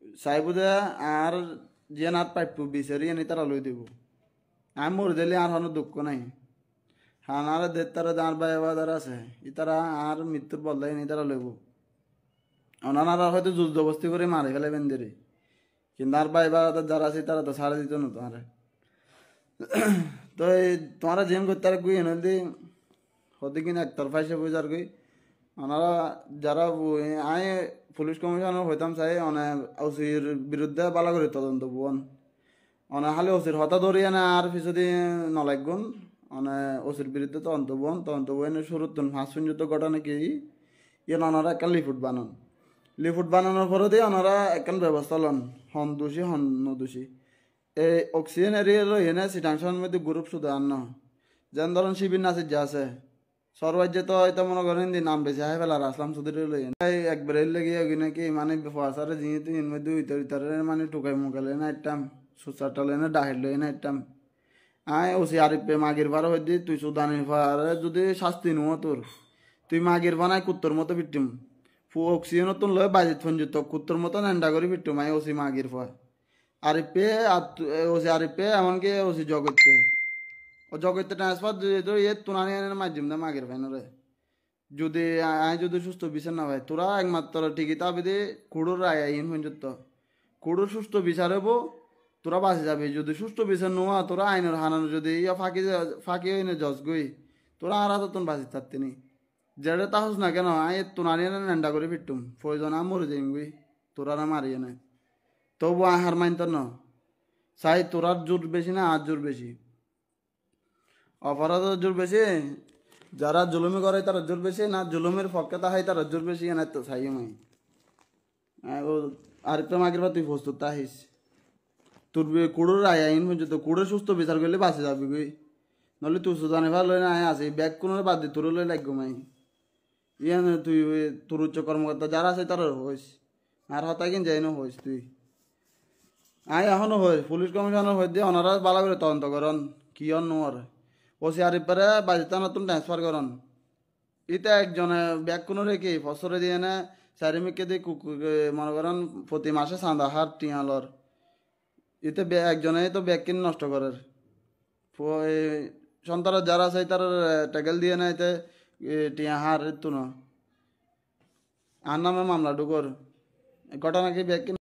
চাইব যে আর যেন আর পাইপ বিচারি এনে তারা লই দিব আমি মরে দিলে আর কোনো দুঃখ নাই হানারে দে তারা দাঁড় বাই বাজার আছে ই তারা আর মৃত্যুর বদলাই নি তারা লইব ওনারা হয়তো যুদ্ধ জবস্তি করে মারে ফেলে বেন্দিরে কিন্তু আর বাই বাজার যারা আছে তারা তো ছাড়ে দিত না তোমার তো এই তোমারা জিম করতে আর গুই এনে হতে কিনা একতরফা হিসেবে বুঝার গুই ওনারা যারা আই পুলিশ কমিশনার হইতাম চাই অনেক ওসির বিরুদ্ধে বালা করে তদন্ত বোন অনেক হালে ওসির হতা ধরিয়ে না আর পিছদি নলাগুন অনেক ওসির বিরুদ্ধে তদন্ত বোন শুরুত ফাঁস পর্যন্ত ঘটনা কি ইয়ে ওনারা একটা লিফুট বানানোর পরে দিয়ে ওনারা একটা ব্যবস্থা লন হন দোষী হন নদোষী এই অক্সিজেন এরিয়া লই এনে সিটাংশনের মধ্যে গ্রুপ শুধু আন্ন যেন ধরেন শিবির নাচের যে আছে সর্বাজ্য তো হয়তো মনে করেন নাম বেশি হাই ফেলার আসলাম চৌধুরী লই একবারে লেগে নাকি মানে ফাঁসারে যিনি এর মধ্যে উইতারে মানে টুকাই মুখালে না একটাম সুচারটা লই না ডাহির লই না একটাম আয় ওসি আরিফে মাগির পার হইদি তুই সুদানির পারে যদি শাস্তি নুয় তোর তুই মাগির বানাই কুত্তর মতো পিটিম অক্সিজেন নতুন লয় বাজিত ফঞ্জিত কুত্তর মতো নেন্ডা করে পিটুম আয় ওসি মাগির পা আরিফে ওসি আরিফে এমনকি ওসি জগৎকে ও জগতে ট্রান্সফার ইয়ে তুনানি মাধ্যম না মাগের ফাইনরে যদি আই যদি সুস্থ বিচার না ভাই তোরা একমাত্র ঠিকই তাবি দে কুড়োর আয় আইন পর্যন্ত কুড়োর সুস্থ বিচার হবো তোরা বাঁচে যাবি যদি সুস্থ বিচার নোয়া তোরা আইনের হানানো যদি ইয়া ফাঁকি হইনে জজ গই তোরা আর তোন বাঁচি থাকতে নি যেটা তাহস না কেন আই তুনানি নেন্ডা করে ফিরতুম প্রয়োজন মরে যাইম গই তোরা না মারিয়ে নাই তবু আহার মাইনত ন চাই তোরার জোর বেশি না আর জোর বেশি অপরাধের জোর বেশি যারা জুলুমি করে তারা জোর বেশি না জুলুমের পক্ষে তাহাই তারা জোর বেশি না তো চাই মাই আরেকটা মাগের বা তুই প্রস্তুত তাহিস তোর কুড়োর আয় আইন পর্যন্ত কুড়োর সুস্থ বিচার করলে বাঁচে যাবি গই নহলে তুই সুদানে ভাল লই না আয় আছে ব্যাগ কোনো বাদ দি তোর লই লাগবো মাই ইয়ান তুই তোর উচ্চ কর্মকর্তা যারা আছে তারা হইস আর হতাই কিন যাই না হইস তুই আয় এখনো হই পুলিশ কমিশনার হই দিয়ে ওনারা বালা করে তদন্ত করন কি অন নোয়ার ওসি আরিফারে বাজিতা নতুন ট্রান্সফার করন ইটা একজনে ব্যাগ কোনো রেখে ফসরে দিয়ে না চারিমিকে দিয়ে মনে করেন প্রতি মাসে চাঁদা হার টিয়ালর এতে একজনে তো ব্যাগ কিনে নষ্ট করার সন্তান যারা আছে তার ট্যাগেল দিয়ে না এতে টিয়া হার তো না আর নামে মামলা ঢুকর ঘটনা কি ব্যাগ